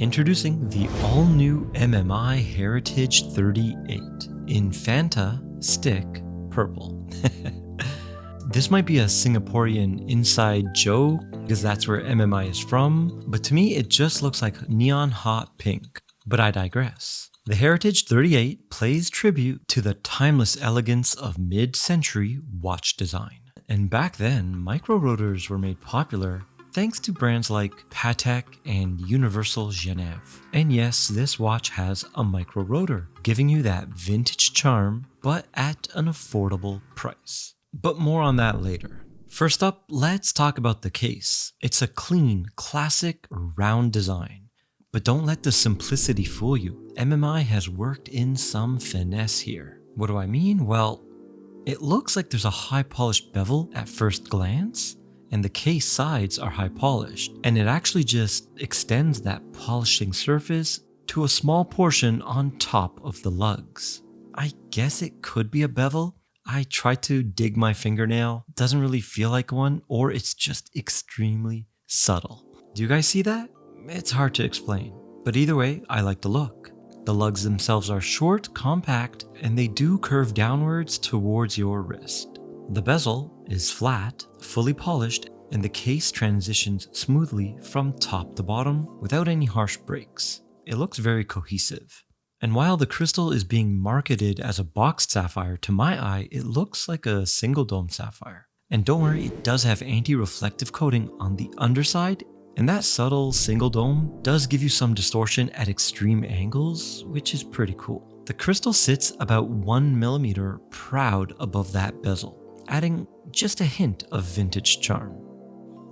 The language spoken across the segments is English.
Introducing the all-new MMI Heritage 38 in Fanta Stick Purple. This might be a Singaporean inside joke because that's where MMI is from, but to me it just looks like neon hot pink. But I digress. The Heritage 38 plays tribute to the timeless elegance of mid-century watch design. And back then, micro rotors were made popular thanks to brands like Patek and Universal Genève. And yes, this watch has a micro rotor, giving you that vintage charm, but at an affordable price. But more on that later. First up, let's talk about the case. It's a clean, classic, round design. But don't let the simplicity fool you. MMI has worked in some finesse here. What do I mean? Well, it looks like there's a high polished bevel at first glance, and the case sides are high polished, and it actually just extends that polishing surface to a small portion on top of the lugs. I guess it could be a bevel. I tried to dig my fingernail, doesn't really feel like one, or it's just extremely subtle. Do you guys see that? It's hard to explain, but either way, I like the look. The lugs themselves are short, compact, and they do curve downwards towards your wrist. The bezel is flat, fully polished, and the case transitions smoothly from top to bottom without any harsh breaks. It looks very cohesive. And while the crystal is being marketed as a boxed sapphire, to my eye, it looks like a single dome sapphire. And don't worry, it does have anti-reflective coating on the underside, and that subtle single dome does give you some distortion at extreme angles, which is pretty cool. The crystal sits about 1 millimeter proud above that bezel, adding just a hint of vintage charm.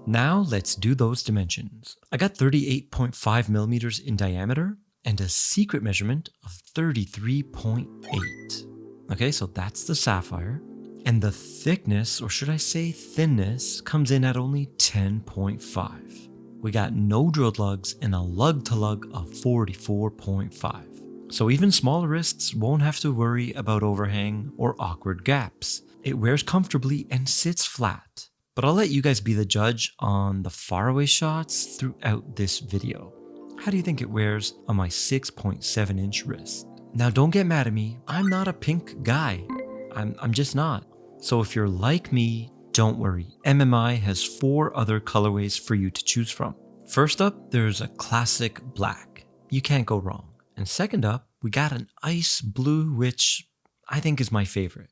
Now let's do those dimensions. I got 38.5 millimeters in diameter and a secret measurement of 33.8. Okay, so that's the sapphire. And the thickness, or should I say thinness, comes in at only 10.5. We got no drilled lugs and a lug-to-lug of 44.5. So even smaller wrists won't have to worry about overhang or awkward gaps. It wears comfortably and sits flat. But I'll let you guys be the judge on the faraway shots throughout this video. How do you think it wears on my 6.7 inch wrist? Now don't get mad at me, I'm not a pink guy. I'm just not. So if you're like me, don't worry, MMI has 4 other colorways for you to choose from. First up, there's a classic black. You can't go wrong. And second up, we got an ice blue, which I think is my favorite.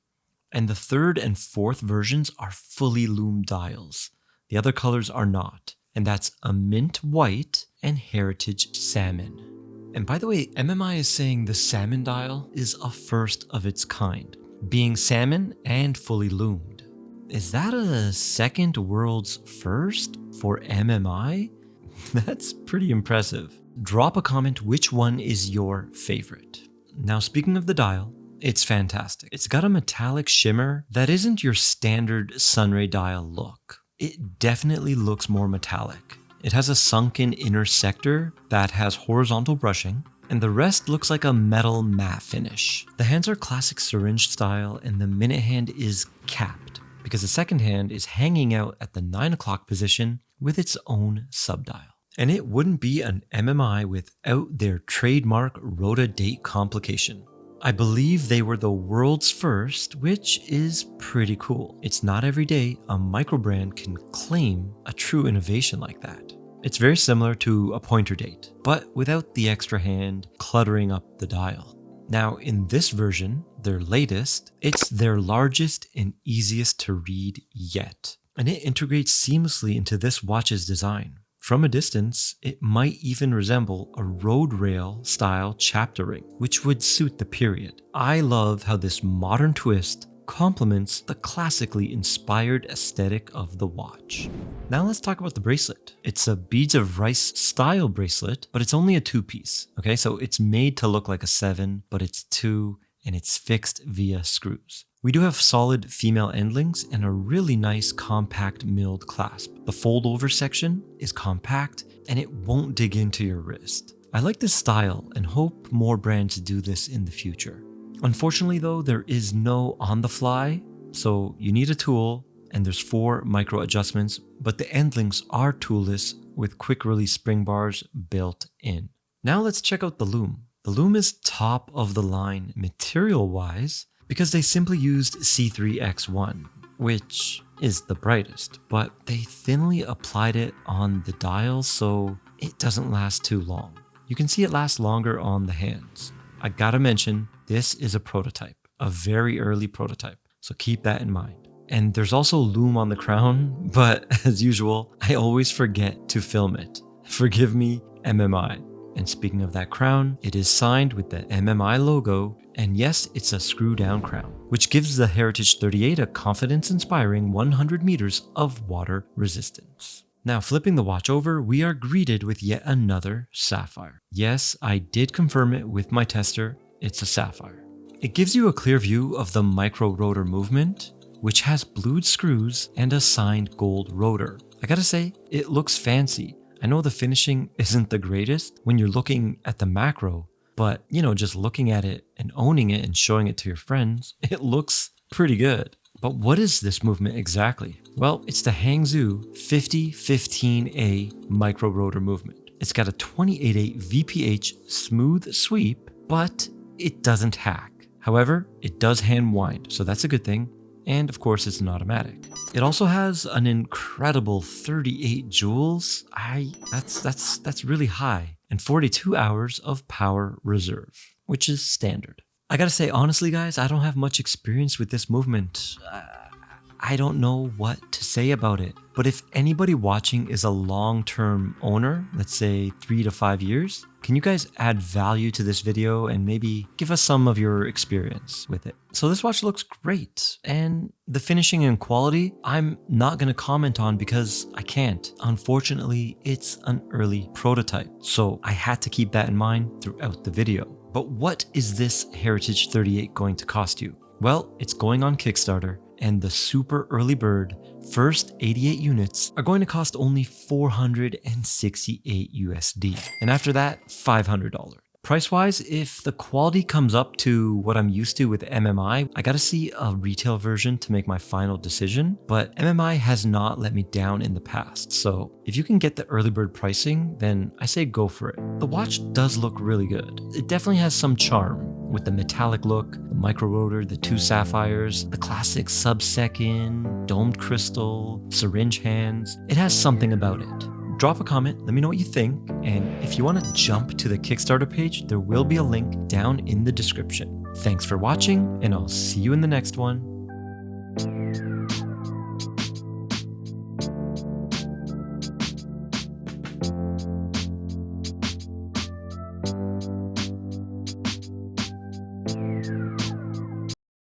And the third and fourth versions are fully lume dials. The other colors are not. And that's a mint white and heritage salmon. And by the way, MMI is saying the salmon dial is a first of its kind, being salmon and fully lumed. Is that a second world's first for MMI? That's pretty impressive. Drop a comment which one is your favorite. Now speaking of the dial, it's fantastic. It's got a metallic shimmer that isn't your standard sunray dial look. It definitely looks more metallic. It has a sunken inner sector that has horizontal brushing, and the rest looks like a metal matte finish. The hands are classic syringe style, and the minute hand is capped, because the second hand is hanging out at the 9 o'clock position with its own subdial. And it wouldn't be an MMI without their trademark rota date complication. I believe they were the world's first, which is pretty cool. It's not every day a microbrand can claim a true innovation like that. It's very similar to a pointer date, but without the extra hand cluttering up the dial. Now in this version, their latest, it's their largest and easiest to read yet. And it integrates seamlessly into this watch's design. From a distance, it might even resemble a road rail style chapter ring, which would suit the period. I love how this modern twist complements the classically inspired aesthetic of the watch. Now let's talk about the bracelet. It's a beads of rice style bracelet, but it's only a 2-piece. Okay, so it's made to look like a 7, but it's 2 and it's fixed via screws. We do have solid female endlings and a really nice compact milled clasp. The fold over section is compact and it won't dig into your wrist. I like this style and hope more brands do this in the future. Unfortunately though, there is no on the fly, so you need a tool and there's 4 micro adjustments, but the endlings are toolless with quick release spring bars built in. Now let's check out the loom. The loom is top of the line material-wise because they simply used C3X1, which is the brightest, but they thinly applied it on the dial so it doesn't last too long. You can see it lasts longer on the hands. I gotta mention, this is a prototype, a very early prototype, so keep that in mind. And there's also loom on the crown, but as usual, I always forget to film it. Forgive me, MMI. And speaking of that crown, it is signed with the MMI logo, and yes, it's a screw-down crown, which gives the Heritage 38 a confidence-inspiring 100 meters of water resistance. Now, flipping the watch over, we are greeted with yet another sapphire. Yes, I did confirm it with my tester, it's a sapphire. It gives you a clear view of the micro rotor movement, which has blued screws and a signed gold rotor. I gotta say, it looks fancy. I know the finishing isn't the greatest when you're looking at the macro, but just looking at it and owning it and showing it to your friends, it looks pretty good. But what is this movement exactly? Well, it's the Hangzhou 5015A micro rotor movement. It's got a 28.8 VPH smooth sweep, but it doesn't hack. However, it does hand wind, so that's a good thing. And of course, it's an automatic. It also has an incredible 38 joules. That's really high. And 42 hours of power reserve, which is standard. I gotta say, honestly, guys, I don't have much experience with this movement. I don't know what to say about it. But if anybody watching is a long-term owner, let's say 3 to 5 years, can you guys add value to this video and maybe give us some of your experience with it? So this watch looks great, and the finishing and quality, I'm not gonna comment on because I can't. Unfortunately, it's an early prototype, so I had to keep that in mind throughout the video. But what is this Heritage 38 going to cost you? Well, it's going on Kickstarter, and the super early bird first 88 units are going to cost only $468 USD. And after that, $500. Price-wise, if the quality comes up to what I'm used to with MMI, I gotta see a retail version to make my final decision, but MMI has not let me down in the past, so if you can get the early bird pricing, then I say go for it. The watch does look really good. It definitely has some charm with the metallic look, the micro rotor, the 2 sapphires, the classic sub-second, domed crystal, syringe hands. It has something about it. Drop a comment, let me know what you think, and if you want to jump to the Kickstarter page, there will be a link down in the description. Thanks for watching, and I'll see you in the next one.